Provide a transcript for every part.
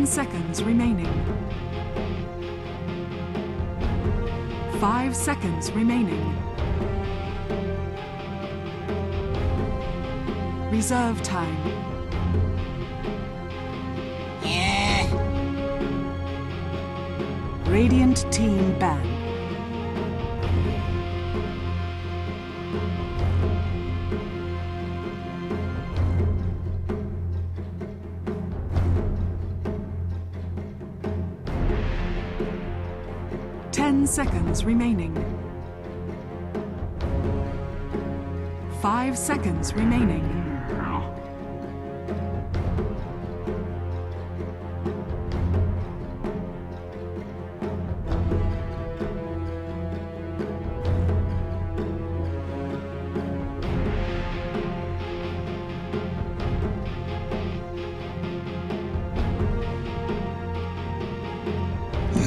10 seconds remaining. 5 seconds remaining. Reserve time. Radiant team ban. Seconds remaining. 5 seconds remaining.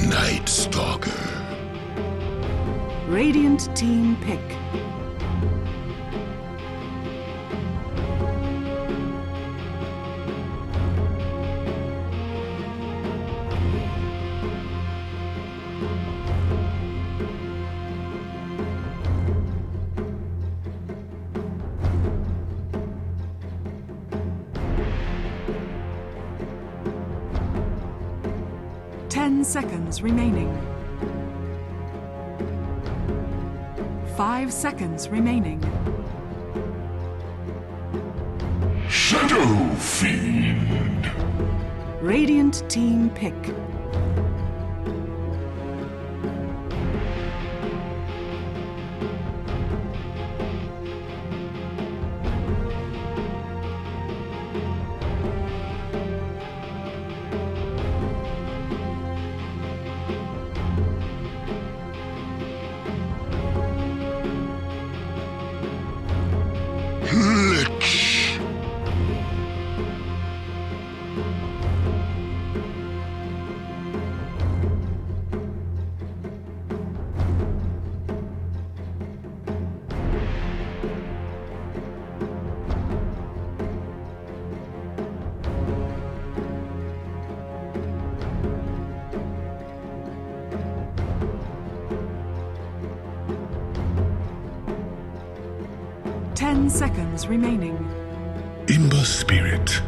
Night Stalker. Radiant team pick. Seconds remaining. 5 seconds remaining. Shadow Fiend. Radiant team pick. Seconds remaining. Imber Spirit.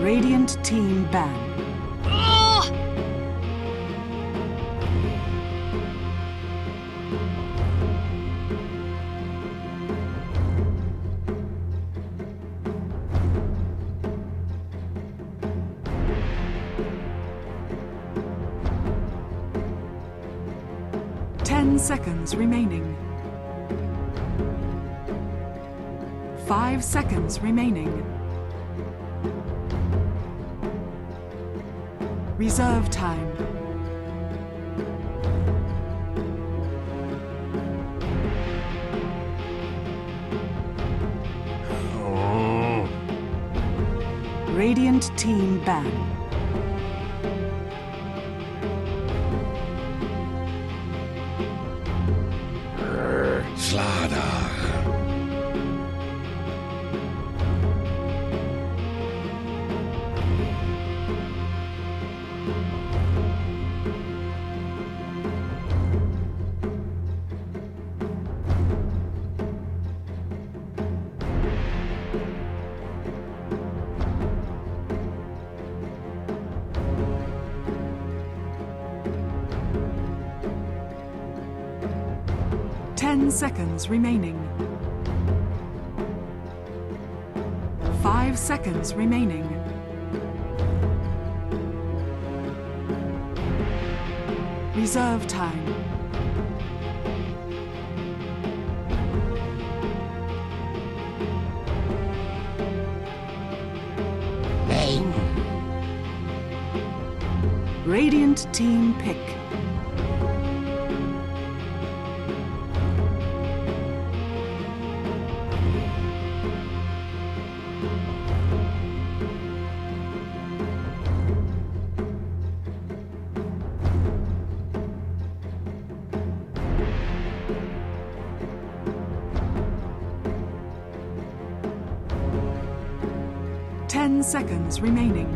Radiant team ban. 10 seconds remaining. 5 seconds remaining. Reserve time. Radiant team ban. Slaughter. 10 seconds remaining. 5 seconds remaining. Reserve time. Radiant team pick. 10 seconds remaining.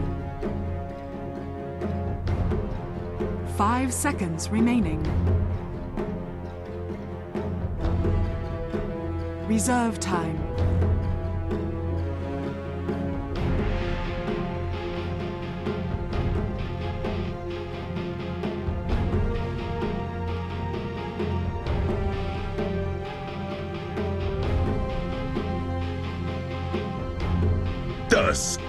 5 seconds remaining. Reserve time. Dusk.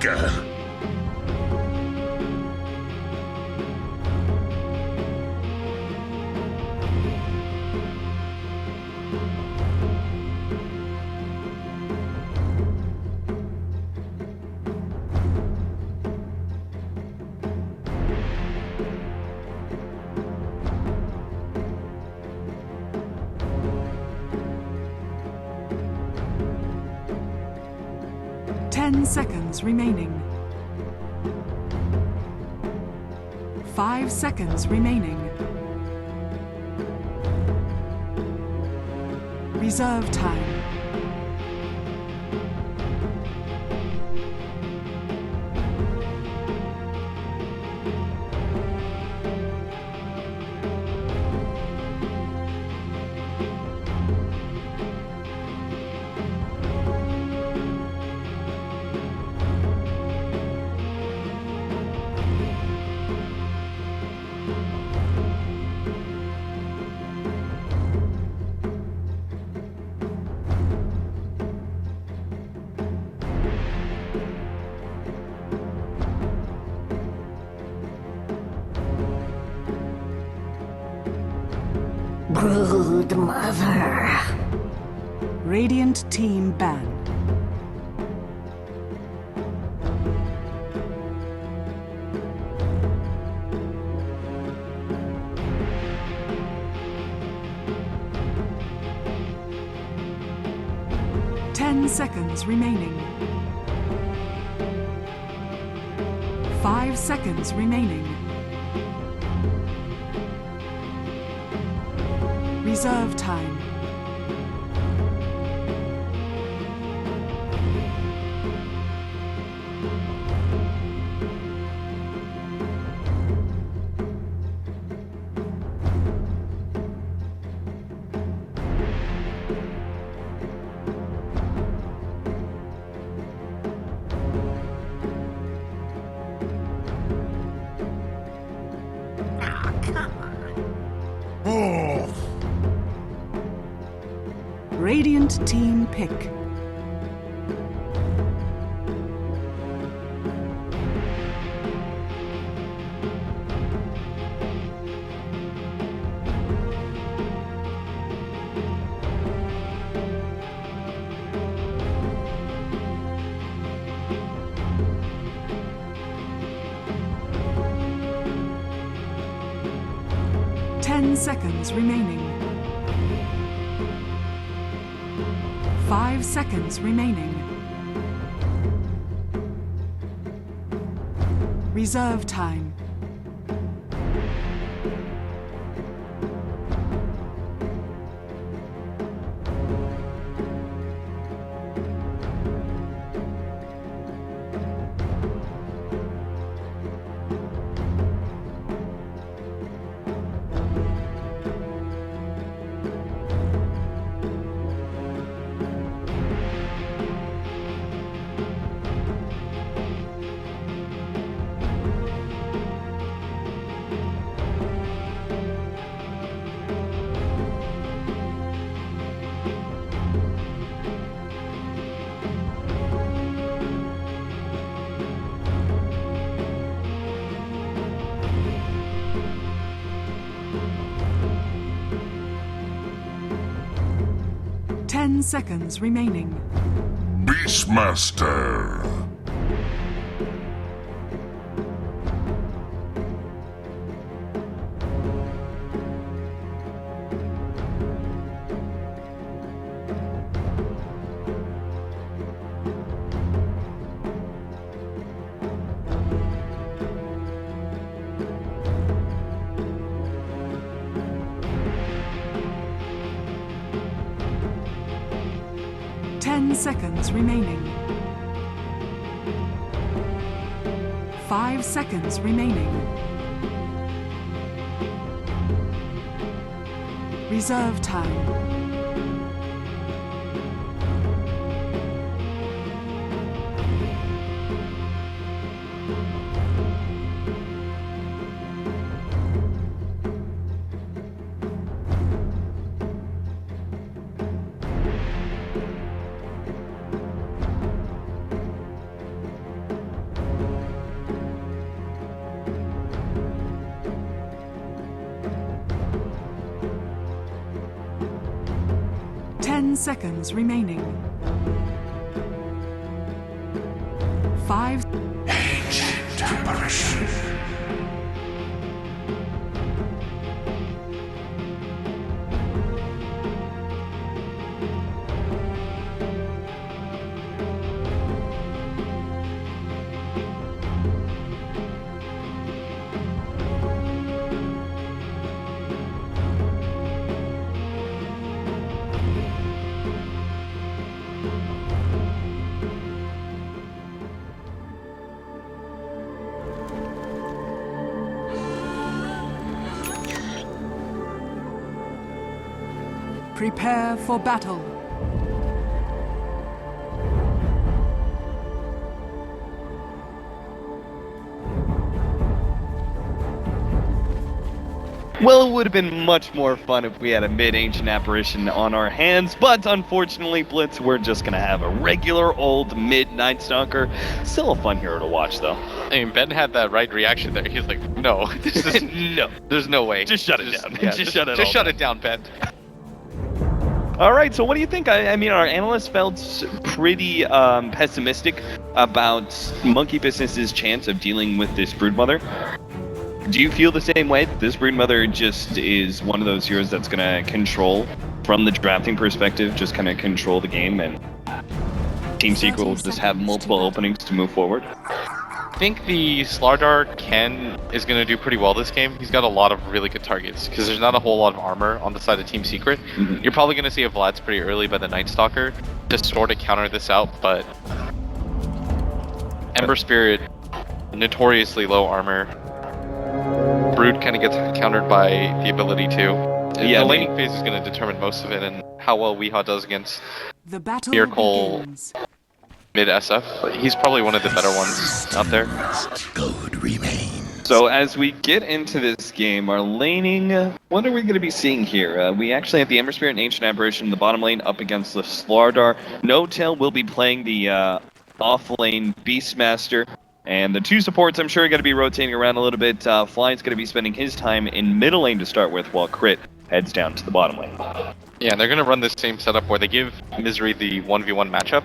10 seconds remaining. 5 seconds remaining. Reserve time. Brood Mother. Radiant team ban. Seconds remaining. 5 seconds remaining. Reserve time. Radiant team pick. Seconds remaining. 5 seconds remaining. Reserve time. Seconds remaining. Beastmaster. Seconds remaining. 5 seconds remaining. Reserve time. Seconds remaining. 5. Ancient apparition. Prepare for battle. Well, it would have been much more fun if we had a mid-ancient apparition on our hands, but unfortunately, Blitz, we're just gonna have a regular old mid-Night Stalker. Still a fun hero to watch, though. I mean, Ben had that right reaction there. He's like, no, this is, No. there's no way. Just shut it down. Yeah, Just shut it down, Ben. All right, so what do you think? I mean, our analyst felt pretty pessimistic about Monkey Business's chance of dealing with this Broodmother. Do you feel the same way? This Broodmother just is one of those heroes that's going to control, from the drafting perspective, just kind of control the game, and Team Secret will just have multiple openings to move forward? I think the Slardar Ken is going to do pretty well this game. He's got a lot of really good targets, because there's not a whole lot of armor on the side of Team Secret. Mhm. You're probably going to see a Vlad's pretty early by the Night Stalker to sort of counter this out, but Ember Spirit, notoriously low armor. Brood kind of gets countered by the ability to. Yeah, the laning phase is going to determine most of it, and how well Weehaw does against The battle Miracle begins. mid SF. But he's probably one of the better ones out there. Gold remains. So as we get into this game, our laning, what are we going to be seeing here? We actually have the Ember Spirit and Ancient Apparition in the bottom lane up against the Slardar. No Tail will be playing the off lane Beastmaster. And the two supports, I'm sure, are going to be rotating around a little bit. Fly's going to be spending his time in middle lane to start with, while Crit heads down to the bottom lane. Yeah, they're going to run this same setup where they give Misery the 1v1 matchup.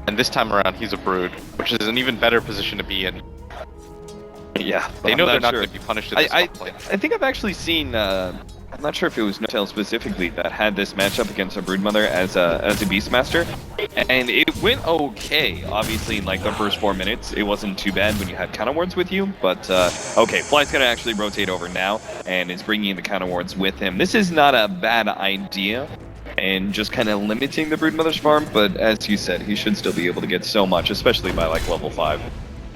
And this time around, he's a Brood, which is an even better position to be in. Yeah, They know they're not sure. going to be punished in this top lane. I think I've actually seen, I'm not sure if it was No Tail specifically that had this matchup against a Broodmother as a Beastmaster, and it went okay. Obviously, in like the first 4 minutes, it wasn't too bad when you had counter wards with you, but okay, Fly's gonna actually rotate over now, and is bringing in the counter wards with him. This is not a bad idea, and just kind of limiting the Broodmother's farm, but as you said, he should still be able to get so much, especially by like level 5.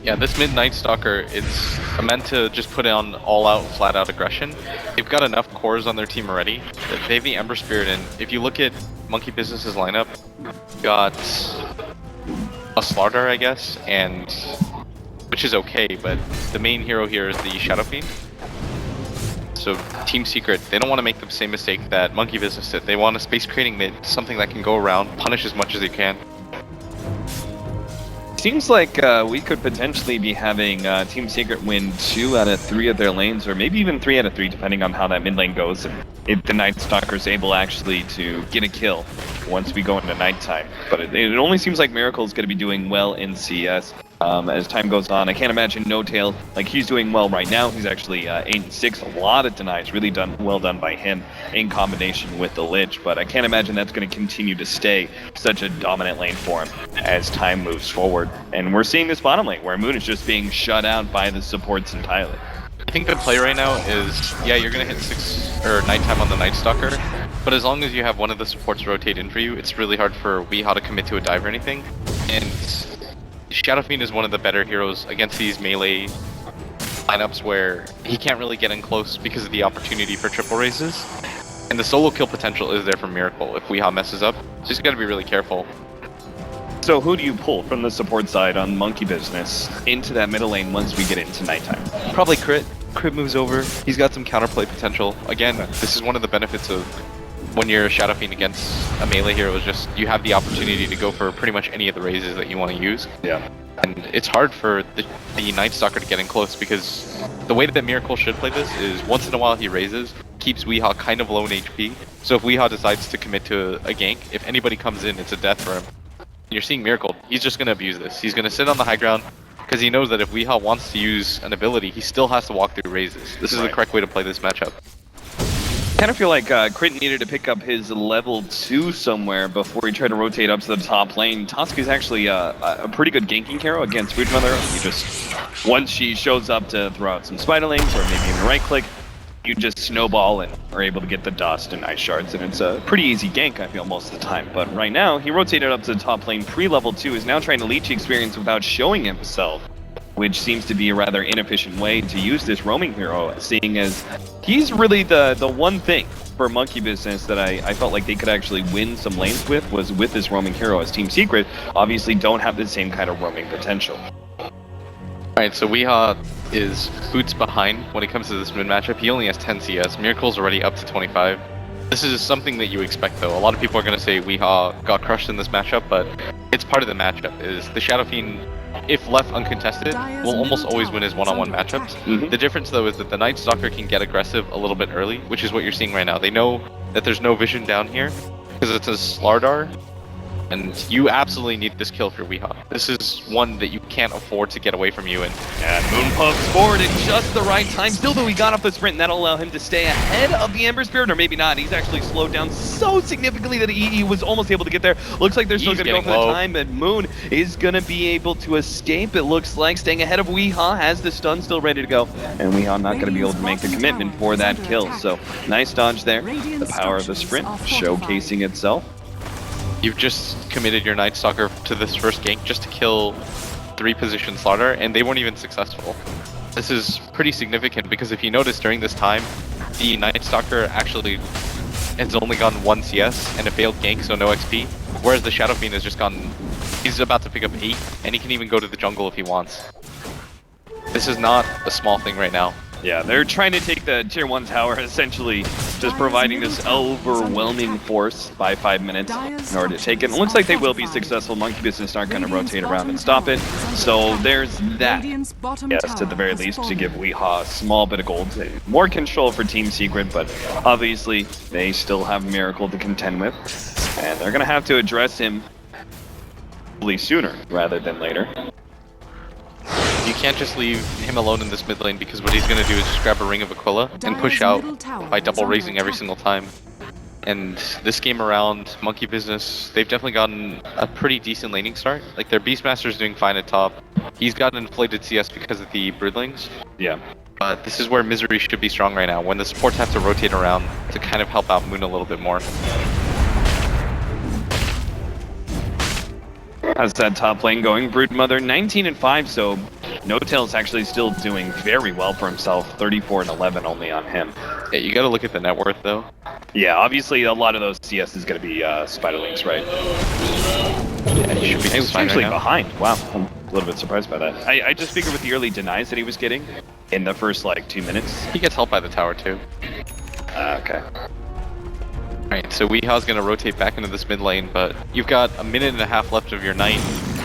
Yeah, this mid Night Stalker, it's meant to just put on all-out, flat-out aggression. They've got enough cores on their team already. They have the Ember Spirit, and if you look at Monkey Business's lineup, you've got a Slardar, I guess, and which is okay, but the main hero here is the Shadow Fiend. So Team Secret, they don't want to make the same mistake that Monkey Business did. They want a space creating mid, something that can go around, punish as much as they can. Seems like we could potentially be having Team Secret win 2 out of 3 of their lanes, or maybe even 3 out of 3, depending on how that mid lane goes. If the Night Stalker is able actually to get a kill once we go into nighttime. But it only seems like Miracle is going to be doing well in CS as time goes on. I can't imagine No Tail, like he's doing well right now. He's actually 8-6, a lot of denies, really well done by him in combination with the Lich. But I can't imagine that's going to continue to stay such a dominant lane for him as time moves forward. And we're seeing this bottom lane where Moon is just being shut out by the supports entirely. I think the play right now is, yeah, you're gonna hit 6 or nighttime on the Night Stalker, but as long as you have one of the supports rotate in for you, it's really hard for Weehaw to commit to a dive or anything. And Shadow Fiend is one of the better heroes against these melee lineups where he can't really get in close because of the opportunity for triple raises. And the solo kill potential is there for Miracle if Weehaw messes up. So he's got to be really careful. So who do you pull from the support side on Monkey Business into that middle lane once we get into nighttime? Probably Crit. Crit moves over. He's got some counterplay potential. Again, this is one of the benefits of when you're Shadow Fiend against a melee hero, is just you have the opportunity to go for pretty much any of the raises that you want to use. Yeah. And it's hard for the Night Stalker to get in close because the way that Miracle should play this is once in a while he raises, keeps Weehaw kind of low in HP. So if Weehaw decides to commit to a gank, if anybody comes in, it's a death for him. And you're seeing Miracle, he's just going to abuse this. He's going to sit on the high ground because he knows that if Weehaw wants to use an ability, he still has to walk through raises. This is the correct way to play this matchup. Kind of feel like Crit needed to pick up his level 2 somewhere before he tried to rotate up to the top lane. Toski's actually a pretty good ganking hero against Broodmother. He just, once she shows up to throw out some spiderlings or maybe even right click, you just snowball and are able to get the dust and ice shards, and it's a pretty easy gank, I feel, most of the time. But right now, he rotated up to the top lane pre-level 2, is now trying to leech experience without showing himself, which seems to be a rather inefficient way to use this roaming hero, seeing as he's really the one thing for Monkey Business that I felt like they could actually win some lanes with, was with this roaming hero, as Team Secret obviously don't have the same kind of roaming potential. Alright, so Weehaw is boots behind when it comes to this mid matchup. He only has 10 CS. Miracle's already up to 25. This is something that you expect though. A lot of people are going to say Weehaw got crushed in this matchup, but it's part of the matchup. Is the Shadow Fiend, if left uncontested, will almost always win his one-on-one matchups. Mm-hmm. The difference though is that the Night Stalker can get aggressive a little bit early, which is what you're seeing right now. They know that there's no vision down here because it's a Slardar, and you absolutely need this kill for Weehaw. This is one that you can't afford to get away from you. And Moon puffs forward at just the right time. Still though, he got off the sprint, and that'll allow him to stay ahead of the Ember Spirit, or maybe not. He's actually slowed down so significantly that he was almost able to get there. Looks like they're still going to go for the time, but Moon is going to be able to escape, it looks like, staying ahead of Weehaw, has the stun still ready to go, and Weehaw not going to be able to make the commitment for that kill. So nice dodge there. The power of the sprint showcasing itself. you've just committed your Night Stalker to this first gank just to kill 3 position Slaughter, and they weren't even successful. This is pretty significant because if you notice during this time, the Night Stalker actually has only gotten 1 CS and a failed gank, so no XP, whereas the Shadow Fiend has just gotten, he's about to pick up 8, and he can even go to the jungle if he wants. This is not a small thing right now. Yeah, they're trying to take the tier 1 tower, essentially just providing this overwhelming force by 5 minutes in order to take it. It looks like they will be successful. Monkey Business aren't going to rotate around and stop it, so there's that. Yes, at the very least, to give Weehaw a small bit of gold. More control for Team Secret, but obviously they still have Miracle to contend with, and they're going to have to address him sooner rather than later. You can't just leave him alone in this mid lane because what he's going to do is just grab a Ring of Aquila and push out by double raising every single time. And this game around, Monkey Business, they've definitely gotten a pretty decent laning start. Like, their Beastmaster's doing fine at top. He's got an inflated CS because of the Broodlings. Yeah. But this is where Misery should be strong right now, when the supports have to rotate around to kind of help out Moon a little bit more. How's that top lane going? Broodmother 19-5, so No Tail's actually still doing very well for himself. 34-11 only on him. Yeah, you gotta look at the net worth though. Yeah, obviously a lot of those CS is gonna be Spiderlings, right? Yeah, he should be He was fine actually right now. behind. Wow, I'm a little bit surprised by that. I just figured with the early denies that he was getting in the first like 2 minutes. He gets helped by the tower too. Okay. Alright, so Weehaw's gonna rotate back into this mid lane, but you've got a minute and a half left of your night.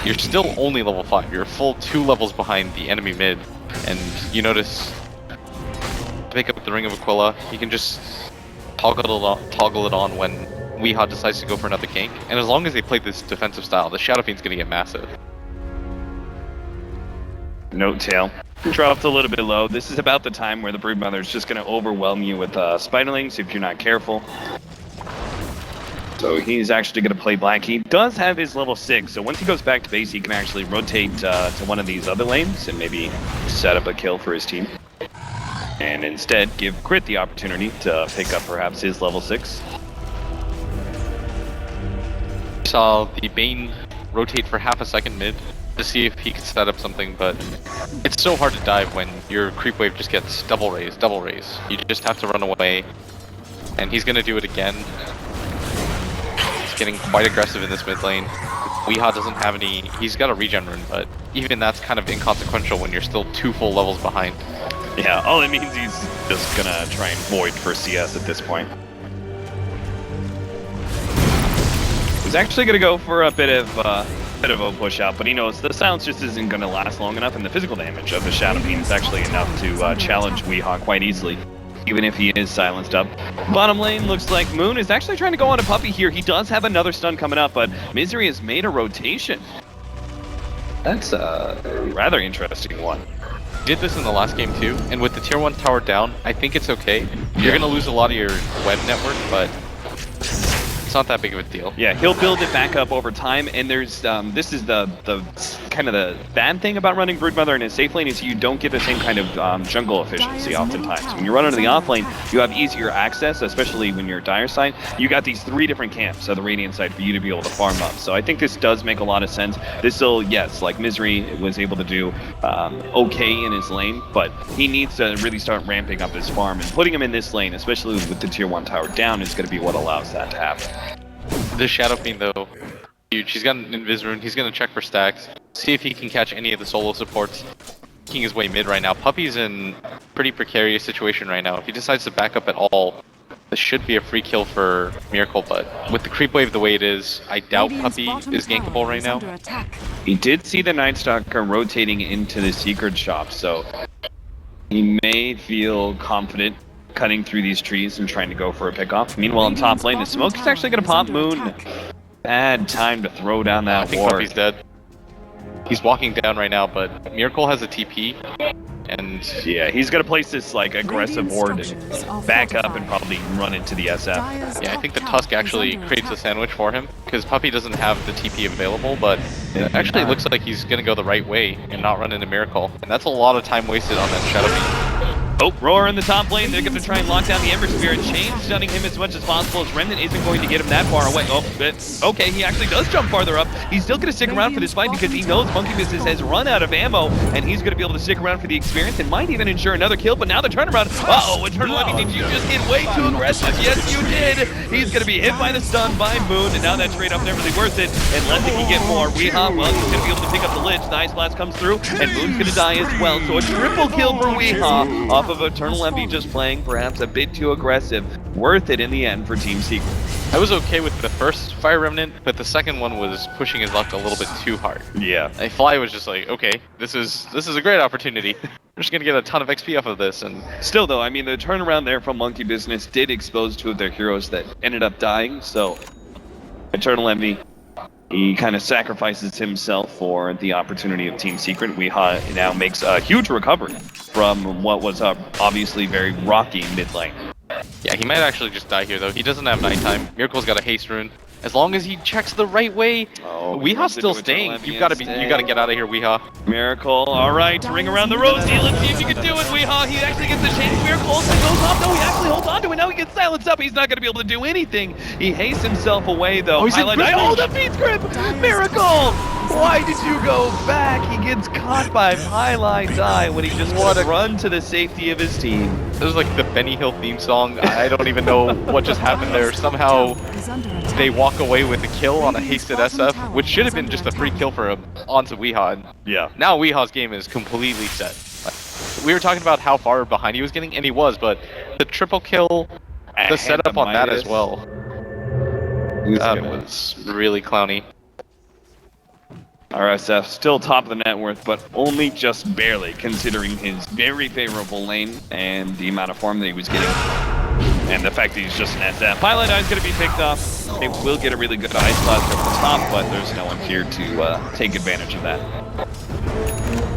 You're still only level 5. You're a full 2 levels behind the enemy mid. And you notice, pick up the Ring of Aquila, you can just toggle it on when Weehaw decides to go for another gank. And as long as they play this defensive style, the Shadow Fiend's gonna get massive. No Tail dropped a little bit low. This is about the time where the Broodmother is just gonna overwhelm you with Spiderlings if you're not careful. So he's actually going to play black. He does have his level 6, so once he goes back to base, he can actually rotate to one of these other lanes and maybe set up a kill for his team. And instead, give Crit the opportunity to pick up perhaps his level 6. Saw the Bane rotate for half a second mid. to see if he can set up something, but it's so hard to dive when your creep wave just gets double raise. You just have to run away, and he's gonna do it again. He's getting quite aggressive in this mid lane. Weehaw doesn't have any, he's got a regen rune, but even that's kind of inconsequential when you're still 2 full levels behind. Yeah, all it means he's just gonna try and void for CS at this point. He's actually gonna go for a bit of a push out, but he knows the silence just isn't gonna last long enough, and the physical damage of the Shadow Beam is actually enough to challenge Weehaw quite easily, even if he is silenced up. Bottom lane looks like Moon is actually trying to go on a Puppy here. He does have another stun coming up, but Misery has made a rotation. That's a rather interesting one. Did this in the last game too, and with the tier 1 tower down, I think it's okay. You're gonna lose a lot of your web network, but it's not that big of a deal. Yeah, he'll build it back up over time, and there's this is the kind of the bad thing about running Broodmother in a safe lane is you don't get the same kind of jungle efficiency oftentimes. When you run into the off lane, you have easier access, especially when you're dire side. You got these 3 different camps of the Radiant side for you to be able to farm up. So I think this does make a lot of sense. This will, yes, like Misery was able to do okay in his lane, but he needs to really start ramping up his farm, and putting him in this lane, especially with the tier 1 tower down, is going to be what allows that to happen. This Shadow Fiend though, huge. He's got an Invis rune. He's gonna check for stacks, see if he can catch any of the solo supports. Making his way mid right now. Puppy's in pretty precarious situation right now. If he decides to back up at all, this should be a free kill for Miracle, but with the creep wave the way it is, I doubt Puppy is gankable right now. He did see the Night Stalker rotating into the secret shop, so he may feel confident cutting through these trees and trying to go for a pickoff. Meanwhile, in top lane, the smoke is actually going to pop Moon. Bad time to throw down that I think ward. Puppy's dead. He's walking down right now, but Miracle has a TP, and yeah, he's going to place this like aggressive ward and back up and probably run into the SF. yeah, I think the Tusk actually creates a sandwich for him, because Puppy doesn't have the TP available, but it actually looks like he's going to go the right way and not run into Miracle, and that's a lot of time wasted on that Shadow Beam. Oh, Roar in the top lane. They're going to try and lock down the Ember Spirit. Chain stunning him as much as possible, as Remnant isn't going to get him that far away. Oh, but okay, he actually does jump farther up. He's still going to stick around for this fight because he knows Monkey Business has run out of ammo, and he's going to be able to stick around for the experience and might even ensure another kill. But now the turnaround. Uh-oh, Eternal Enemy, did you just get way too aggressive? Yes, you did. He's going to be hit by the stun by Moon, and now that trade-off never really worth it unless he can get more. Weehaw, well, he's going to be able to pick up the Lich. The Ice Blast comes through, and Moon's going to die as well. So a triple kill for Weehaw off of Eternal Enemy just playing perhaps a bit too aggressive. Worth it in the end for Team Secret. I was okay with the first Fire Remnant, but the second one was pushing his luck a little bit too hard. Yeah. And Fly was just like, okay, this is a great opportunity. We're just gonna get a ton of XP off of this, and still though, I mean, the turnaround there from Monkey Business did expose 2 of their heroes that ended up dying, so Eternal Envy, he kind of sacrifices himself for the opportunity of Team Secret. Weehaw now makes a huge recovery from what was obviously very rocky mid lane. yeah, he might actually just die here though. He doesn't have nighttime. Miracle's got a haste rune. As long as he checks the right way, Weehaw's still staying. You gotta get out of here, Weehaw. Miracle, alright, ring around the rosy, let's see if you can do it, Weehaw. He actually gets the chain, Miracle also goes off, no, he actually holds on to it, now he gets silenced up, he's not gonna be able to do anything. He hastes himself away though. Oh, he's in grip. Oh, the feet grip! Miracle! Why did you go back? He gets caught by Pylon Die when he just run to the safety of his team. This is like the Benny Hill theme song. I don't even know what just happened there. Somehow they walk away with a kill on a hasted SF, which should have been just a free kill for him onto Weehaw. Yeah. Now Weehaw's game is completely set. Like, we were talking about how far behind he was getting, and he was, but the triple kill, the setup on that as well, that was really clowny. RSF still top of the net worth, but only just barely, considering his very favorable lane and the amount of farm that he was getting. And the fact that he's just an SF. Pilot Eye is going to be picked off. They will get a really good Ice Blast over the top, but there's no one here to take advantage of that.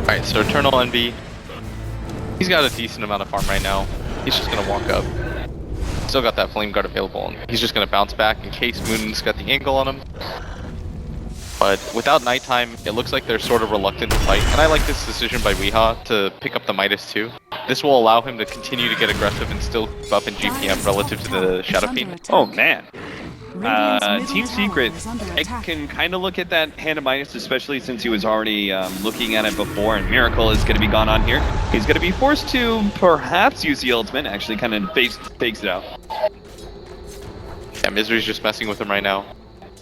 Alright, so Eternal Envy, he's got a decent amount of farm right now. He's just going to walk up. Still got that Flame Guard available, and he's just going to bounce back in case Moon's got the angle on him. But without nighttime, it looks like they're sort of reluctant to fight, and I like this decision by Weehaw to pick up the Midas too. This will allow him to continue to get aggressive and still keep up in GPM relative to the Shadow Fiend. Oh man. Radiant's Team middle Secret, tower is under I attack. can kind of look at that hand of Midas, especially since he was already looking at it before, and Miracle is going to be gone on here. He's going to be forced to perhaps use the ultimate, actually kind of fakes it out. Yeah, Misery's just messing with him right now.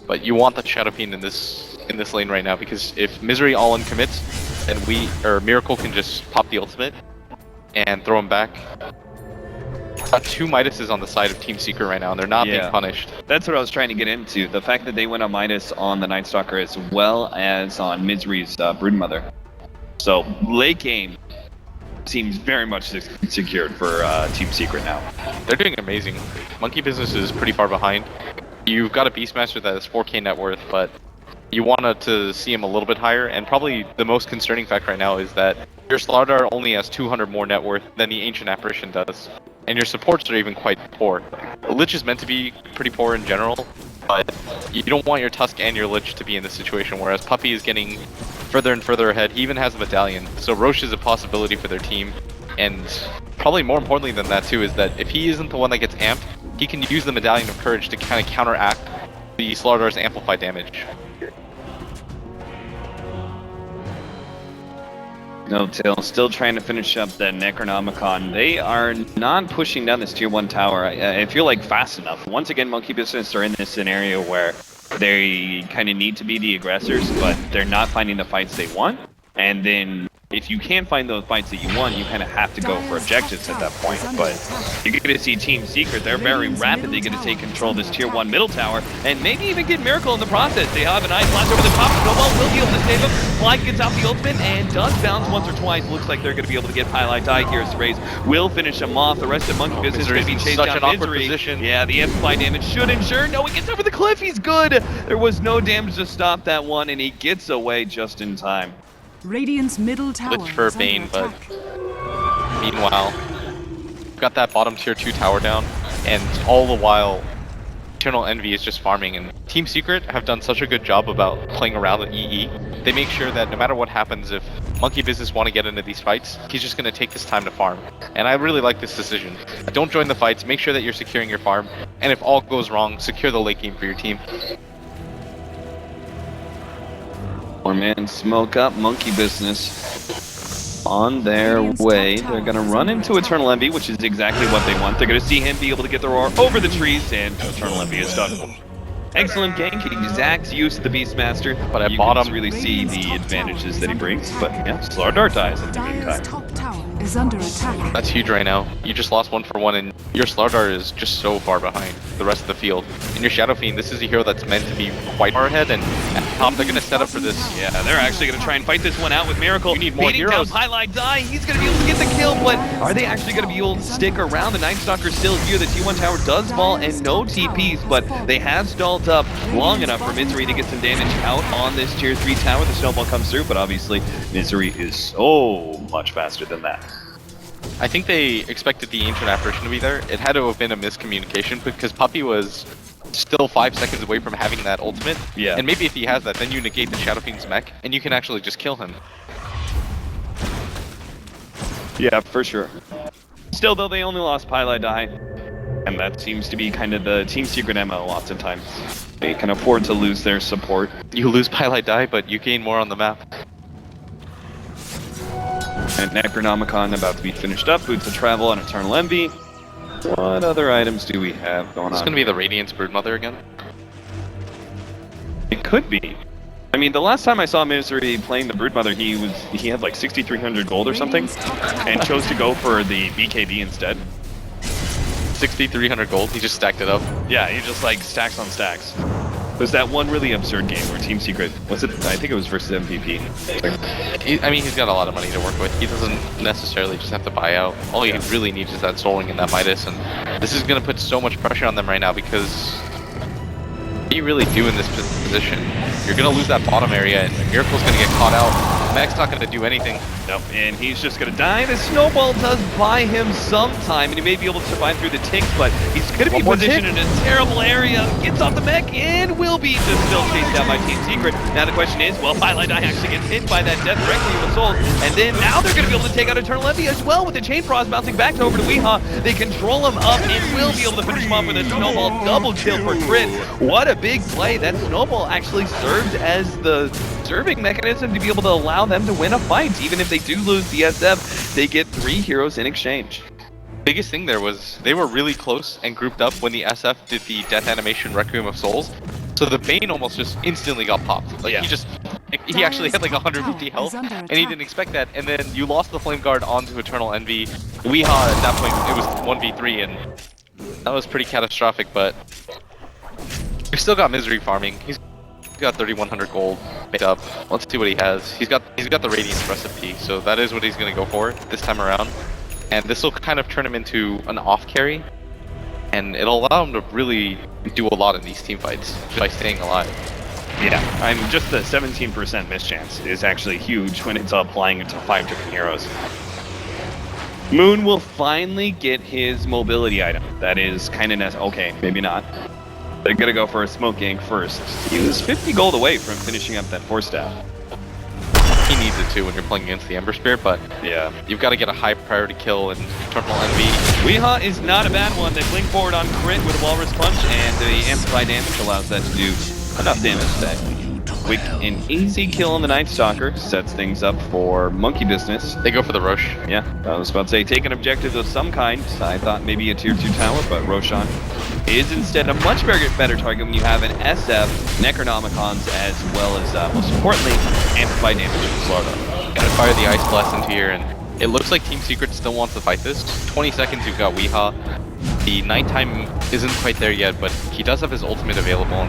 But you want the Shadow Fiend in this lane right now, because if Misery all in commits, then Miracle can just pop the ultimate and throw him back. Two Midases on the side of Team Secret right now, and they're not being punished. That's what I was trying to get into. The fact that they went on Midas on the Night Stalker as well as on Misery's Broodmother. So late game seems very much secured for Team Secret now. They're doing amazing. Monkey Business is pretty far behind. You've got a Beastmaster that is 4k net worth, but you wanted to see him a little bit higher, and probably the most concerning fact right now is that your Slardar only has 200 more net worth than the Ancient Apparition does. And your supports are even quite poor. Lich is meant to be pretty poor in general, but you don't want your Tusk and your Lich to be in this situation, whereas Puppey is getting further and further ahead. He even has a Medallion, so Roche is a possibility for their team. And probably more importantly than that too is that if he isn't the one that gets amped, he can use the Medallion of Courage to kind of counteract the Slardar's amplified damage. No Tail still trying to finish up the Necronomicon. They are not pushing down this tier 1 tower. I feel like fast enough. Once again, Monkey Business are in this scenario where they kind of need to be the aggressors, but they're not finding the fights they want. And then if you can't find those fights that you want, you kind of have to go for objectives at that point. But you're going to see Team Secret, they're very rapidly going to take control of this tier 1 middle tower, and maybe even get Miracle in the process. They have an Ice Blast over the top, Snowball will be able to save him. Fly gets out the ultimate and does bounce once or twice. Looks like they're going to be able to get Pylite Die here as Raze will finish him off. The rest of Monkey Business is going to be chased down Misery. Yeah, the amplify damage should ensure. No, he gets over the cliff, he's good! There was no damage to stop that one, and he gets away just in time. Radiant's middle tower Lich for is under Bane, but attack. meanwhile, we've got that bottom tier 2 tower down, and all the while, Eternal Envy is just farming, and Team Secret have done such a good job about playing around with EE. They make sure that no matter what happens, if Monkey Business want to get into these fights, he's just going to take his time to farm. And I really like this decision. Don't join the fights, make sure that you're securing your farm, and if all goes wrong, secure the late game for your team. 4-man smoke up Monkey Business on their way. They're going to run into Eternal Envy, which is exactly what they want. They're going to see him be able to get the roar over the trees, and Eternal Envy is done. Excellent gank, exact use of the Beastmaster, but at you bottom, can really see the advantages that he brings. But yeah, Slardar dies in the Dire's meantime. top tower is under attack. That's huge right now. You just lost 1-for-1, and your Slardar is just so far behind the rest of the field. And your Shadow Fiend, this is a hero that's meant to be quite far ahead, and at top they're going to set up for this. Yeah, they're actually going to try and fight this one out with Miracle. You need more beating heroes. down Pylite Die, he's going to be able to get the kill, but are they actually going to be able to stick around? The Night Stalker still here, the T1 tower does fall, and no TPs, but they have stalled up long enough for Misery to get some damage out on this tier 3 tower. The Snowball comes through, but obviously Misery is so much faster than that. I think they expected the Ancient Apparition to be there. It had to have been a miscommunication because Puppey was still 5 seconds away from having that ultimate. Yeah. And maybe if he has that, then you negate the Shadow Fiend's mech, and you can actually just kill him. Yeah, for sure. Still, though, they only lost Pylite Die, and that seems to be kind of the Team Secret MO lots of times. They can afford to lose their support. You lose Pylite Die, but you gain more on the map. And Necronomicon about to be finished up. Boots of Travel and Eternal Envy. What other items do we have going on? It's gonna be the Radiance Broodmother again. It could be. I mean, the last time I saw Misery playing the Broodmother, he had like 6,300 gold or something, and chose to go for the BKB instead. 6,300 gold, he just stacked it up. Yeah, he just like stacks on stacks. There's that one really absurd game where Team Secret, was it? I think it was versus MVP. I mean, he's got a lot of money to work with. He doesn't necessarily just have to buy out. All he really needs is that Soul Ring and that Midas, and this is going to put so much pressure on them right now because what do you really do in this position? You're going to lose that bottom area, and Miracle's going to get caught out. Mac's not gonna do anything. Nope, and he's just gonna die. The snowball does buy him some time, and he may be able to survive through the ticks, but he's gonna be positioned in a terrible area. Gets off the mech and will be just still chased down by Team Secret. Now the question is, well, Highlight Eye actually gets hit by that death directly with Souls, and then now they're gonna be able to take out Eternal Envy as well with the Chain Frost bouncing back over to Weehaw. They control him up and will be able to finish him off with a snowball double kill for Crit. What a big play. That snowball actually served as the serving mechanism to be able to allow them to win a fight. Even if they do lose the SF, they get 3 heroes in exchange. Biggest thing there was they were really close and grouped up when the SF did the death animation Requiem of Souls. So the Bane almost just instantly got popped. Like he actually had like 150 health and he didn't expect that. And then you lost the Flame Guard onto Eternal Envy. Weehaw at that point, it was 1v3 and that was pretty catastrophic, but we still got Misery farming. He's got 3,100 gold made up. Let's see what he has. He's got the Radiance recipe, so that is what he's gonna go for this time around. And this will kind of turn him into an off carry, and it'll allow him to really do a lot in these team fights just by staying alive. Yeah, I'm just the 17% miss chance is actually huge when it's applying it to 5 different heroes. Moon will finally get his mobility item. That is kind of okay, maybe not. They're gonna go for a smoke gank first. He was 50 gold away from finishing up that 4-staff. He needs it too when you're playing against the Ember Spirit, but yeah, you've got to get a high priority kill in Eternal Envy. Weehaw is not a bad one. They blink forward on Crit with a Walrus Punch, and the Amplify damage allows that to do enough damage that quick and easy kill on the Night Stalker sets things up for Monkey Business. They go for the Roche. Yeah, I was about to say, take an objective of some kind. I thought maybe a tier 2 tower, but Roshan is instead a much better target when you have an SF, Necronomicons, as well as, most importantly, Amplify damage from Slardo. Gotta fire the Ice Blast into here, and it looks like Team Secret still wants to fight this. 20 seconds, you've got Weehaw. The nighttime isn't quite there yet, but he does have his ultimate available.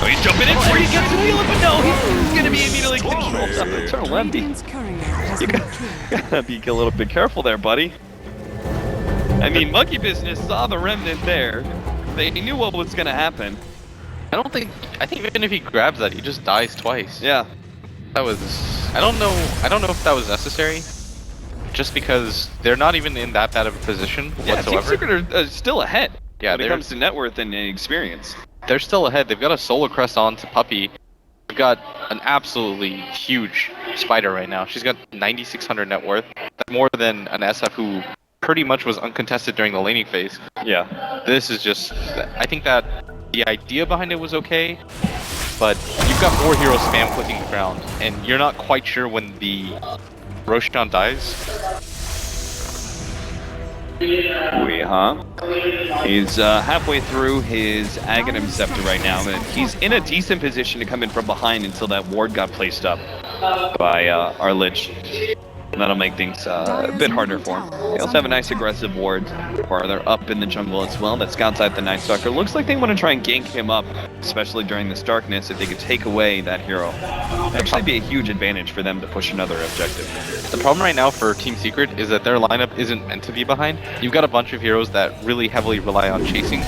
Oh, he's jumping in before he gets to feel it, but no, he's gonna be immediately controlled up Eternal Envy. You gotta be a little bit careful there, buddy. I mean, Monkey Business saw the remnant there. They knew what was gonna happen. I think even if he grabs that, he just dies twice. Yeah. That was, I don't know if that was necessary. Just because they're not even in that bad of a position whatsoever. Team Secret are still ahead. Yeah, when it comes to net worth and experience. They're still ahead. They've got a Solar Crest on to Puppy. They've got an absolutely huge Spider right now. She's got 9,600 net worth. That's more than an SF who pretty much was uncontested during the laning phase. Yeah. This is just, I think that the idea behind it was okay, but you've got 4 heroes spam clicking the ground, and you're not quite sure when the Roshan dies. Weehaw. He's halfway through his Aghanim Scepter right now, and he's in a decent position to come in from behind until that ward got placed up by our Lich. And that'll make things a bit harder for him. They also have a nice aggressive ward farther up in the jungle as well that scouts out the Night Stalker. Looks like they want to try and gank him up, especially during this darkness, if they could take away that hero. That'd actually be a huge advantage for them to push another objective. The problem right now for Team Secret is that their lineup isn't meant to be behind. You've got a bunch of heroes that really heavily rely on chasing,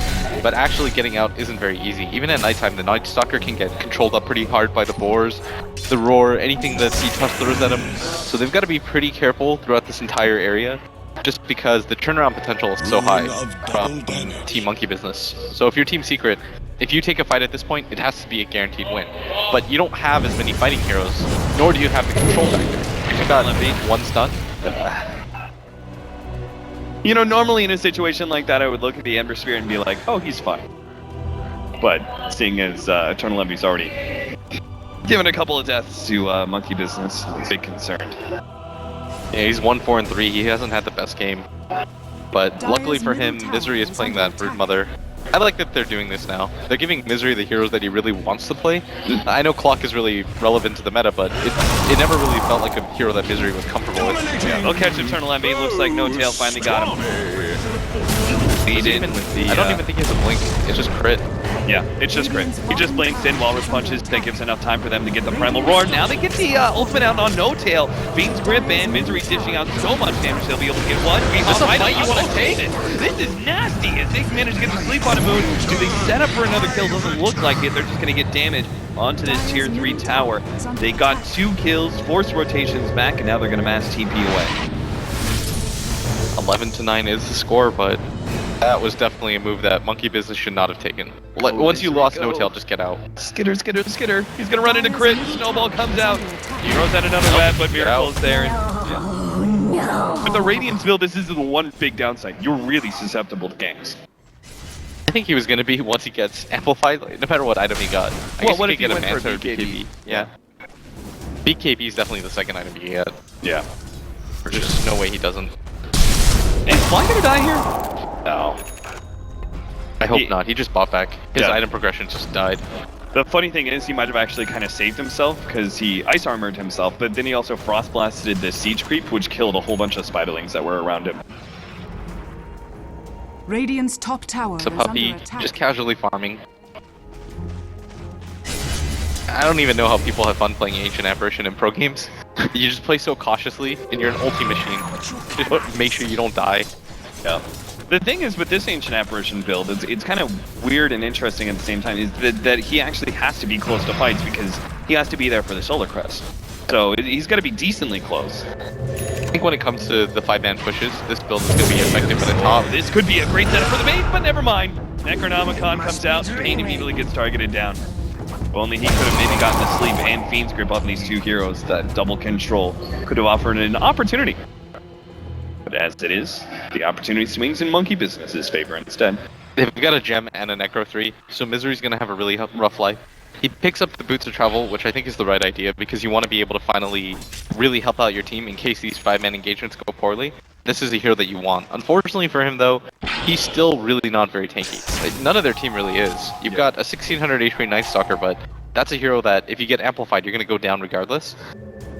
but actually getting out isn't very easy. Even at nighttime, the Night Stalker can get controlled up pretty hard by the boars, the roar, anything that C-Tusk throws at him. So they've got to be pretty careful throughout this entire area, just because the turnaround potential is so high from Team Monkey Business. So if you're Team Secret, if you take a fight at this point, it has to be a guaranteed win. But you don't have as many fighting heroes, nor do you have the control factor. You've got one stun. You know, normally in a situation like that, I would look at the Ember Spirit and be like, oh, he's fine. But seeing as Eternal Envy's already given a couple of deaths to Monkey Business, I'm a bit concerned. Yeah, he's 1-4-3. He hasn't had the best game. But luckily for him, Misery is playing that Brood Mother. I like that they're doing this now. They're giving Misery the heroes that he really wants to play. I know Clock is really relevant to the meta, but it never really felt like a hero that Misery was comfortable with. Yeah, they'll catch Eternal Envy. Looks like No Tail finally got him. I don't even think he has a blink. It's just crit. Yeah, it's just crit. He just blinks in Walrus Punches. That gives enough time for them to get the Primal Roar. Now they get the ultimate out on No Tail. Fiend's Grip and Misery dishing out so much damage they'll be able to get one. Is this a fight you want to take? This is nasty. As they manage to get the sleep on a Moon, do they set up for another kill? Doesn't look like it. They're just going to get damage. onto this tier 3 tower. They got 2 kills, forced rotations back, and now they're going to mass TP away. 11-9 is the score, but that was definitely a move that Monkey Business should not have taken. Once you lost No Tail, just get out. Skitter, skitter, skitter. He's going to run into crit. Snowball comes out. He throws out another web, but Miracle is there. With the Radiance build, this is the one big downside. You're really susceptible to ganks. I think he was going to be once he gets amplified, like, no matter what item he got. I guess what he if could he get a went for Manta or BKB? Yeah. BKB is definitely the second item you get. Yeah. There's just no way he doesn't. Is Fly gonna die here? No. I hope not. He just bought back. His Yeah. item progression just died. The funny thing is, he might have actually kind of saved himself because he ice armored himself, but then he also frost blasted the siege creep, which killed a whole bunch of spiderlings that were around him. Radiant's top tower It's a is under puppy, attack. just casually farming. I don't even know how people have fun playing Ancient Apparition in pro games. You just play so cautiously, and you're an ulti machine. Just make sure you don't die. Yeah. The thing is with this Ancient Apparition build, it's kind of weird and interesting at the same time, is that he actually has to be close to fights because he has to be there for the Solar Crest. So he's got to be decently close. I think when it comes to the 5-man pushes, this build is going to be effective at the top. This could be a great setup for the bait, but never mind. Necronomicon comes out, Pain immediately gets targeted down. If only he could have maybe gotten to sleep and Fiend's Grip on these 2 heroes. That double control could have offered an opportunity. But as it is, the opportunity swings in Monkey Business's favor instead. They've got a gem and a Necro 3, so Misery's going to have a really rough life. He picks up the Boots of Travel, which I think is the right idea, because you want to be able to finally really help out your team in case these 5-man engagements go poorly. This is a hero that you want. Unfortunately for him, though, he's still really not very tanky. Like, none of their team really is. You've got a 1600 HP Night Stalker, but that's a hero that if you get amplified, you're going to go down regardless.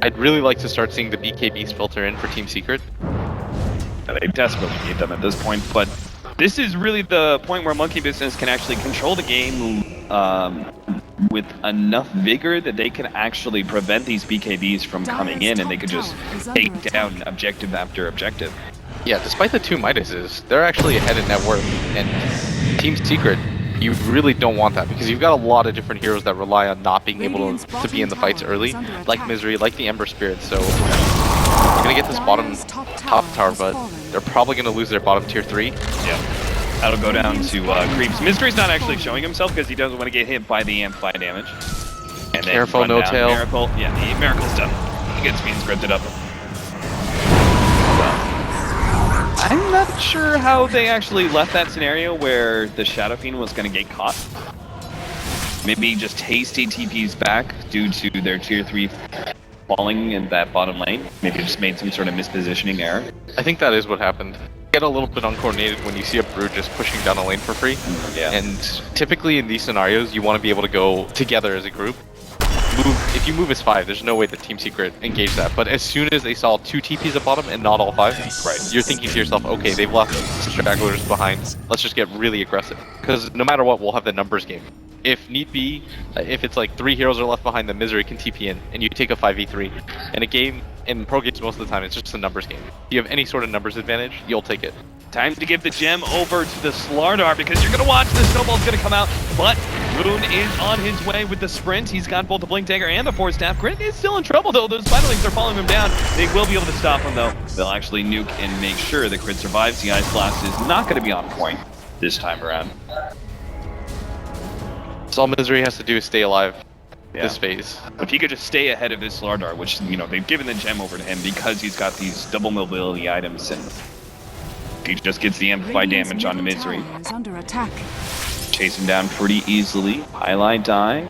I'd really like to start seeing the BKBs filter in for Team Secret. They desperately need them at this point, but this is really the point where Monkey Business can actually control the game with enough vigor that they can actually prevent these BKBs from coming in, and they could just take down objective after objective. Yeah, despite the 2 Midases, they're actually ahead in net worth, and Team Secret, you really don't want that, because you've got a lot of different heroes that rely on not being able to be in the fights early, like Misery, like the Ember Spirit, so you're gonna get this bottom top tower, but they're probably gonna lose their bottom tier 3. Yeah. That'll go down to Creeps. Mystery's not actually showing himself because he doesn't want to get hit by the amplify damage. And then Careful, No Tail. Miracle. Yeah, the Miracle's done. He gets being scripted up. I'm not sure how they actually left that scenario where the Shadow Fiend was going to get caught. Maybe just hasty TPs back due to their tier 3 falling in that bottom lane. Maybe just made some sort of mispositioning error. I think that is what happened. Get a little bit uncoordinated when you see a Brood just pushing down a lane for free. Yeah. And typically in these scenarios, you want to be able to go together as a group. If you move as 5, there's no way that Team Secret engaged that. But as soon as they saw 2 TPs at bottom and not all 5, right, you're thinking to yourself, okay, they've left stragglers behind. Let's just get really aggressive. Because no matter what, we'll have the numbers game. If need be, if it's like 3 heroes are left behind, the Misery can TP in, and you take a 5v3. In a game, in pro games most of the time, it's just a numbers game. If you have any sort of numbers advantage, you'll take it. Time to give the gem over to the Slardar because you're going to watch the Snowball's going to come out, but Moon is on his way with the sprint. He's got both the Blink Dagger and the Force Staff. Grit is still in trouble though. Those Spiderlings are following him down. They will be able to stop him though. They'll actually nuke and make sure that Grit survives. The Ice Blast is not going to be on point this time around. So all Misery has to do is stay alive this Yeah. phase. If he could just stay ahead of this Slardar, which, you know, they've given the gem over to him because he's got these double mobility items, and he just gets the amplify damage onto Misery. Is under attack. Chase him down pretty easily. Highlight die.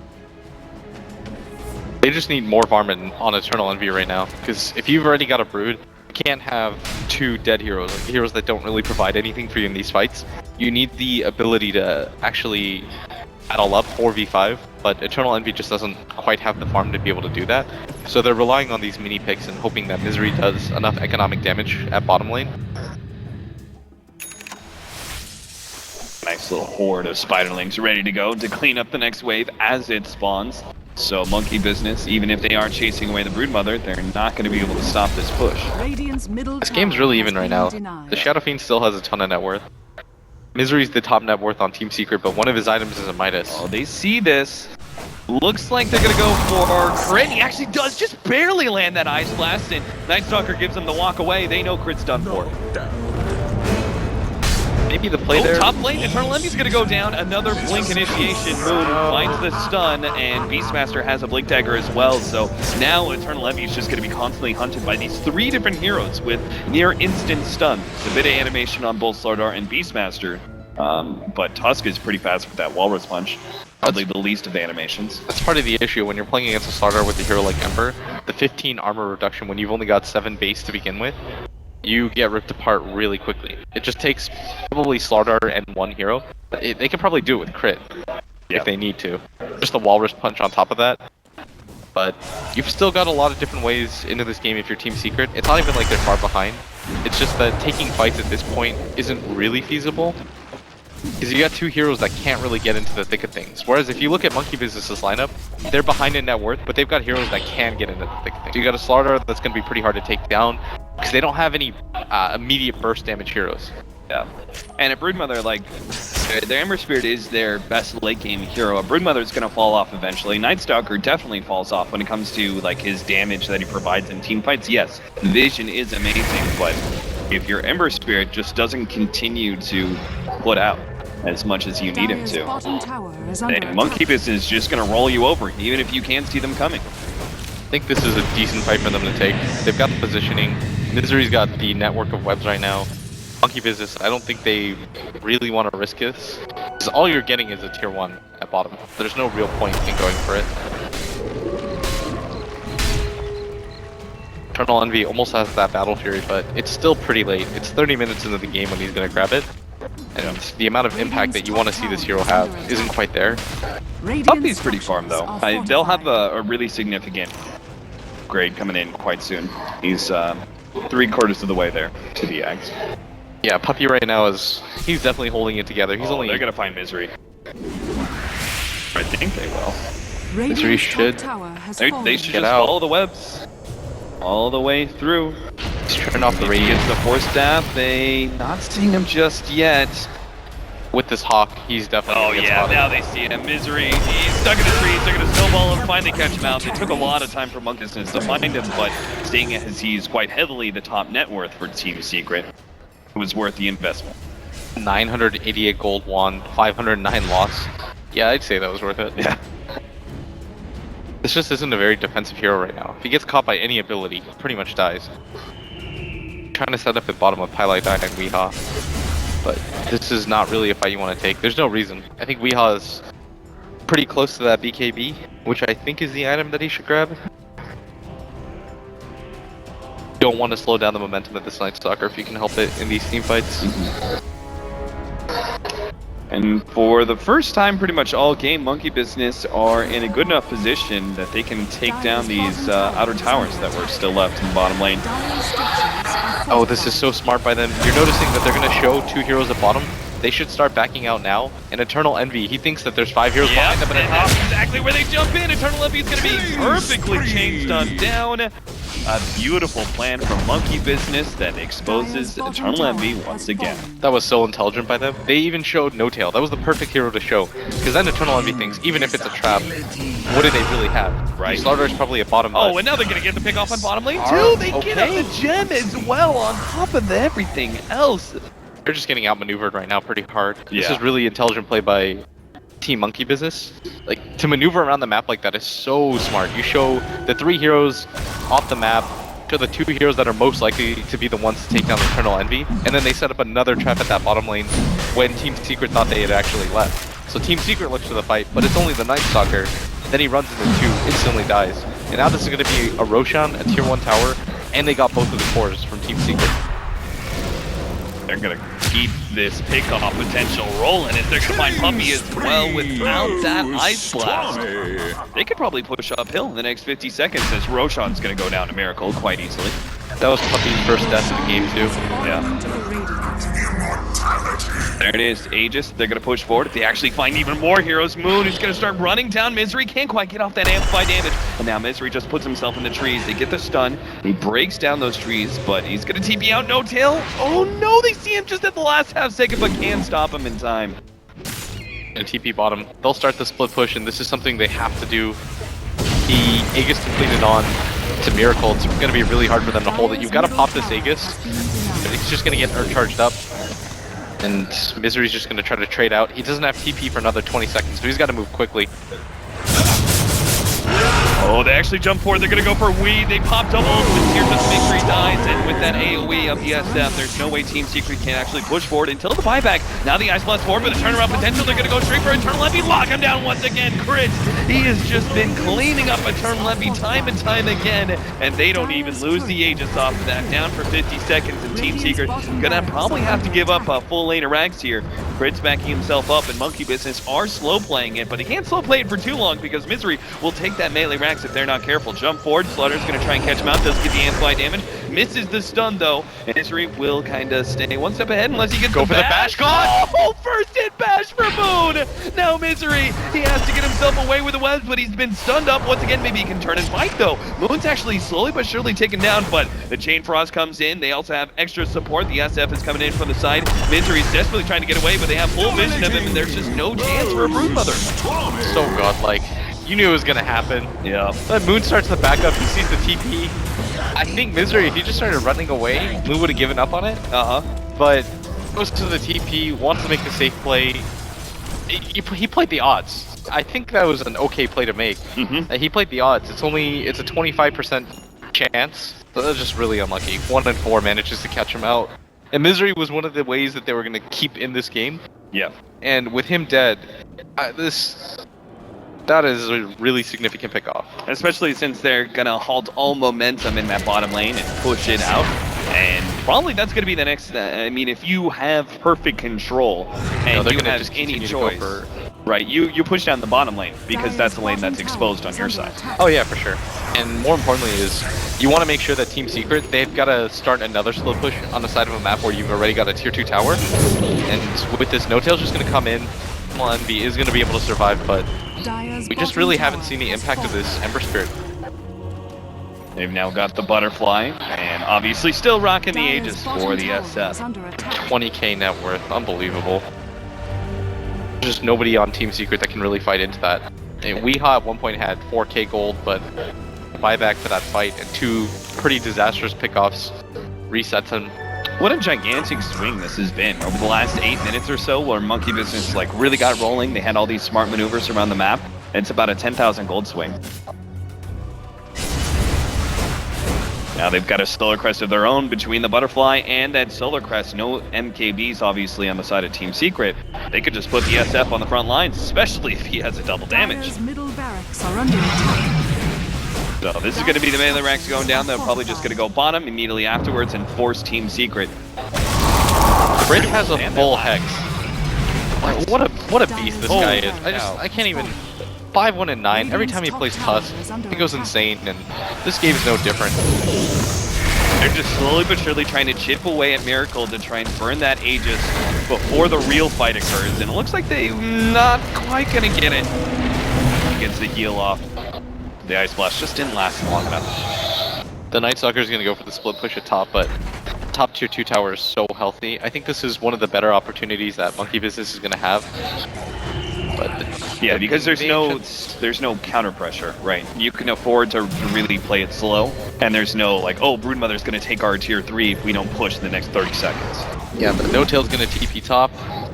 They just need more farming on Eternal Envy right now, because if you've already got a Brood, you can't have 2 dead heroes, like heroes that don't really provide anything for you in these fights. You need the ability to actually battle up 4v5, but Eternal Envy just doesn't quite have the farm to be able to do that. So they're relying on these mini picks and hoping that Misery does enough economic damage at bottom lane. Nice little horde of Spiderlings ready to go to clean up the next wave as it spawns. So Monkey Business, even if they are chasing away the Broodmother, they're not going to be able to stop this push. Radiant's middle This game's really even right now. The Shadow Fiend still has a ton of net worth. Misery's the top net worth on Team Secret, but one of his items is a Midas. Oh, they see this. Looks like they're gonna go for crit. He actually does just barely land that Ice Blast, and Night Stalker gives them the walk away. They know crit's done for. Maybe the play there. Top lane, Eternal Envy's gonna go down. Another Blink initiation. Moon finds the stun, and Beastmaster has a Blink Dagger as well. So now Eternal Envy is just gonna be constantly hunted by these 3 different heroes with near instant stun. It's a bit of animation on both Slardar and Beastmaster, but Tusk is pretty fast with that Walrus Punch. Probably the least of the animations. That's part of the issue when you're playing against a starter with a hero like Ember. The 15 armor reduction when you've only got 7 base to begin with, you get ripped apart really quickly. It just takes probably Slardar and 1 hero. They can probably do it with crit if they need to. Just a Walrus Punch on top of that. But you've still got a lot of different ways into this game if you're Team Secret. It's not even like they're far behind. It's just that taking fights at this point isn't really feasible. Because you got 2 heroes that can't really get into the thick of things. Whereas if you look at Monkey Business's lineup, they're behind in net worth, but they've got heroes that can get into the thick of things. So you got a Slardar that's going to be pretty hard to take down, because they don't have any immediate burst damage heroes. Yeah. And a Broodmother, like, their Ember Spirit is their best late game hero. A Broodmother is going to fall off eventually. Night Stalker definitely falls off when it comes to, like, his damage that he provides in team fights. Yes, Vision is amazing, but if your Ember Spirit just doesn't continue to put out as much as you need him to, and Monkey Business is just going to roll you over, even if you can't see them coming. I think this is a decent fight for them to take. They've got the positioning. Misery's got the network of webs right now. Monkey Business, I don't think they really want to risk this, because all you're getting is a tier 1 at bottom. There's no real point in going for it. Eternal Envy almost has that Battle Fury, but it's still pretty late. It's 30 minutes into the game when he's going to grab it. And the amount of impact that you want to see this hero have isn't quite there. Puppy's pretty farm though. They'll have a really significant grade coming in quite soon. He's 3/4 of the way there to the Axe. Yeah, Puppy right now he's definitely holding it together. He's they're gonna find Misery. I think they will. Misery should. They should just follow the webs all the way through. He's turning off the radius. Gets the Force Staff. They not seeing him just yet. With this Hawk, he's definitely spotted. Now they see him. Misery. He's stuck in the trees. They're gonna snowball him, finally catch him out. It took a lot of time for Monkey Business to find him, but seeing as he's quite heavily the top net worth for Team Secret, it was worth the investment. 988 gold won, 509 loss. Yeah, I'd say that was worth it. Yeah. This just isn't a very defensive hero right now. If he gets caught by any ability, he pretty much dies. Trying to set up at bottom of Pylai Dai and Weehaw, but this is not really a fight you want to take. There's no reason. I think Weehaw is pretty close to that BKB, which I think is the item that he should grab. Don't want to slow down the momentum of this Night Stalker if you can help it in these team fights. And for the first time pretty much all game, Monkey Business are in a good enough position that they can take down these outer towers that were still left in the bottom lane. Oh, this is so smart by them. You're noticing that they're going to show 2 heroes at bottom. They should start backing out now. And Eternal Envy, he thinks that there's 5 heroes behind them. And that's exactly where they jump in. Eternal Envy is going to be perfectly chain stunned down. A beautiful plan from Monkey Business that exposes Eternal Envy once again. That was so intelligent by them. They even showed No Tail. That was the perfect hero to show. Because then Eternal Envy thinks, even if it's a trap, what do they really have? Right. Slardar is probably a bottom. Oh, and now they're going to get the pick off on bottom lane too. They get up the gem as well on top of everything else. They're just getting outmaneuvered right now pretty hard. Yeah. This is really intelligent play by Team Monkey Business. Like, to maneuver around the map like that is so smart. You show the 3 heroes off the map, show the 2 heroes that are most likely to be the ones to take down Eternal Envy, and then they set up another trap at that bottom lane when Team Secret thought they had actually left. So Team Secret looks for the fight, but it's only the Night Stalker. Then he runs into 2, instantly dies. And now this is going to be a Roshan, a tier 1 tower, and they got both of the cores from Team Secret. They're going to keep this pick-off potential rolling if they're going to find Puppy as well without that Ice Blast. They could probably push uphill in the next 50 seconds as Roshan's going to go down to Miracle quite easily. That was Puppy's first death of the game too. Yeah. There it is, Aegis. They're going to push forward. If they actually find even more heroes, Moon is going to start running down. Misery can't quite get off that amplified damage. And now Misery just puts himself in the trees. They get the stun. He breaks down those trees, but he's going to TP out No Tail. Oh no, they see him just at the last half second, but can't stop him in time. and TP bottom. They'll start the split push, and this is something they have to do. The Aegis completed on to Miracle. It's going to be really hard for them to hold it. You've got to pop this Aegis, but it's just going to get charged up. And Misery's just going to try to trade out. He doesn't have TP for another 20 seconds, so he's got to move quickly. Oh, they actually jump forward. They're going to go for Weed. They pop double. Here's the Victory dies. And with that AoE of ESF, there's no way Team Secret can actually push forward until the buyback. Now the Ice Blast forward with a turnaround potential. They're going to go straight for Eternal Levy. Lock him down once again. Crit. He has just been cleaning up Eternal Levy time and time again. And they don't even lose the Aegis off of that. Down for 50 seconds. And Team Secret going to probably have to give up a full lane of Rags here. Crit's backing himself up. And Monkey Business are slow playing it. But he can't slow play it for too long because Misery will take that melee Rags if they're not careful. Jump forward, Slaughter's gonna try and catch him out, does get the amplify damage, misses the stun though, and Misery will kinda stay one step ahead unless he gets Go for the bash god! Oh, first hit bash for Moon! Now Misery, he has to get himself away with the webs, but he's been stunned up once again. Maybe he can turn and fight though. Moon's actually slowly but surely taken down, but the Chain Frost comes in. They also have extra support. The SF is coming in from the side. Misery's desperately trying to get away, but they have full vision of him, and there's just no chance for a Broodmother. So godlike. You knew it was gonna happen. Yeah. But Moon starts to back up, he sees the TP. I think Misery, if he just started running away, Moon would have given up on it. But goes to the TP, wants to make the safe play. He played the odds. I think that was an okay play to make. He played the odds. It's a 25% chance. So that's just really unlucky. 1 in 4 manages to catch him out. And Misery was one of the ways that they were gonna keep in this game. Yeah. And with him dead, that is a really significant pickoff. Especially since they're gonna halt all momentum in that bottom lane and push it out. And probably that's gonna be the next, I mean, if you have perfect control and you have any choice, right, you push down the bottom lane because that's the lane that's exposed on your side. Oh yeah, for sure. And more importantly is, you want to make sure that Team Secret, they've got to start another slow push on the side of a map where you've already got a tier 2 tower. And with this, No-Tail's just going to come in. Envy is going to be able to survive, but we just really haven't seen the impact of this Ember Spirit. They've now got the Butterfly, and obviously still rocking the Aegis for the SF. 20k net worth, unbelievable. There's just nobody on Team Secret that can really fight into that. And Weehaw at one point had 4k gold, but buyback for that fight and 2 pretty disastrous pickoffs resets him. What a gigantic swing this has been over the last 8 minutes or so, where Monkey Business like really got rolling. They had all these smart maneuvers around the map. It's about a 10,000 gold swing. Now they've got a Solar Crest of their own between the Butterfly and that Solar Crest. No MKBs obviously on the side of Team Secret. They could just put the SF on the front lines, especially if he has a double damage. Middle barracks are under attack. So this is going to be the melee ranks going down. They're probably just going to go bottom immediately afterwards and force Team Secret. Crit has a full Hex. Like, what a beast this guy is. I can't even... 5-1 and 9. Every time he plays Tusk, he goes insane, and this game is no different. They're just slowly but surely trying to chip away at Miracle to try and burn that Aegis before the real fight occurs, and it looks like they're not quite going to get it. Gets the heal off. The Ice Blast just didn't last long enough. The Night Stalker is going to go for the split push at top, but top tier 2 tower is so healthy. I think this is one of the better opportunities that Monkey Business is going to have. But yeah, because there's no counter pressure, right? You can afford to really play it slow, and there's no like, oh, Broodmother's going to take our tier 3 if we don't push in the next 30 seconds. Yeah, but No-Tail's going to TP top. I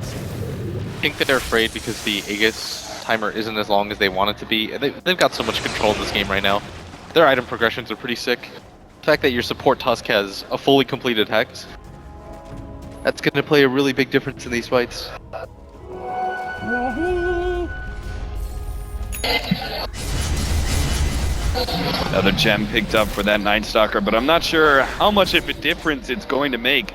think that they're afraid because the Aegis timer isn't as long as they want it to be. They've got so much control in this game right now. Their item progressions are pretty sick. The fact that your support Tusk has a fully completed Hex, that's going to play a really big difference in these fights. Another gem picked up for that Night Stalker, but I'm not sure how much of a difference it's going to make.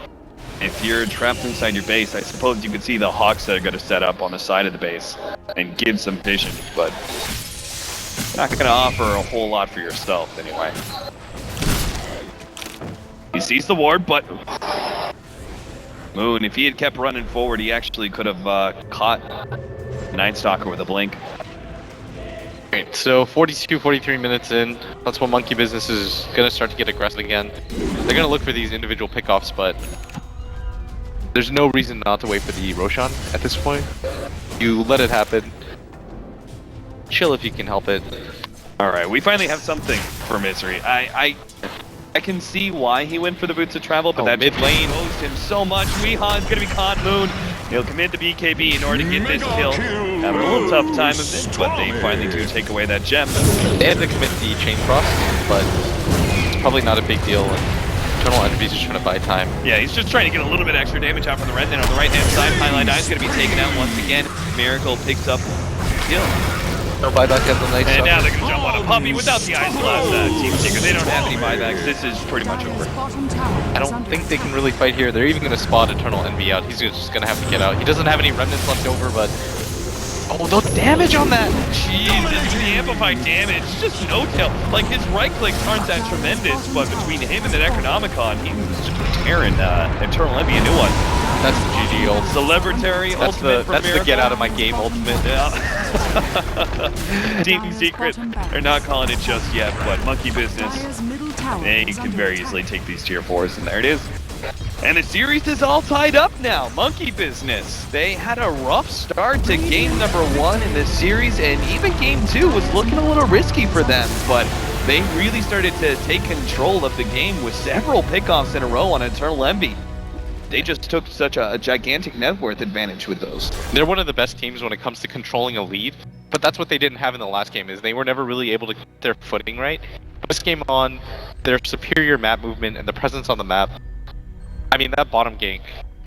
If you're trapped inside your base, I suppose you could see the Hawks that are going to set up on the side of the base and give some vision, but not going to offer a whole lot for yourself anyway. He sees the ward, but Moon, if he had kept running forward, he actually could have caught Night Stalker with a blink. Alright, so 43 minutes in, that's when Monkey Business is going to start to get aggressive again. They're going to look for these individual pickoffs, but there's no reason not to wait for the Roshan at this point. You let it happen. Chill if you can help it. All right, we finally have something for Misery. I can see why he went for the Boots of Travel, but that mid lane exposed him so much. Weehan's gonna be caught Moon. He'll commit the BKB in order to get this kill. Having a little tough time of it, but they finally do take away that gem. They had to commit the chain frost, but it's probably not a big deal. Eternal Envy's just trying to buy time. Yeah, he's just trying to get a little bit extra damage out from the red. Then on the right-hand side, Highline Eye's gonna be taken out once again. Miracle picks up kill. No buyback at the night. And now they're gonna jump on a puppy without the Ice Blast. Team Secret, they don't have any buybacks. This is pretty much over. Bottom tower I is don't under think they can really fight here. They're even going to spot Eternal Envy out. He's just going to have to get out. He doesn't have any remnants left over, but... Oh, the damage on that! Jesus, the amplified damage, just no tail. Like his right click aren't that tremendous, but between him and the Necronomicon, he was just tearing Eternal Envy a new one. That's the GG ult. Celebratory ultimate That's the get out of my game ultimate. Yeah. Team Secret, they're not calling it just yet, but Monkey Business, Dire's middle tower they is can under very attack. easily take these tier 4s, and there it is. And the series is all tied up now. Monkey Business. They had a rough start to game number 1 in this series, and even game 2 was looking a little risky for them, but they really started to take control of the game with several pickoffs in a row on Eternal Envy. They just took such a gigantic net worth advantage with those. They're one of the best teams when it comes to controlling a lead, but that's what they didn't have in the last game, is they were never really able to get their footing right. This game on, their superior map movement and the presence on the map, I mean, that bottom gank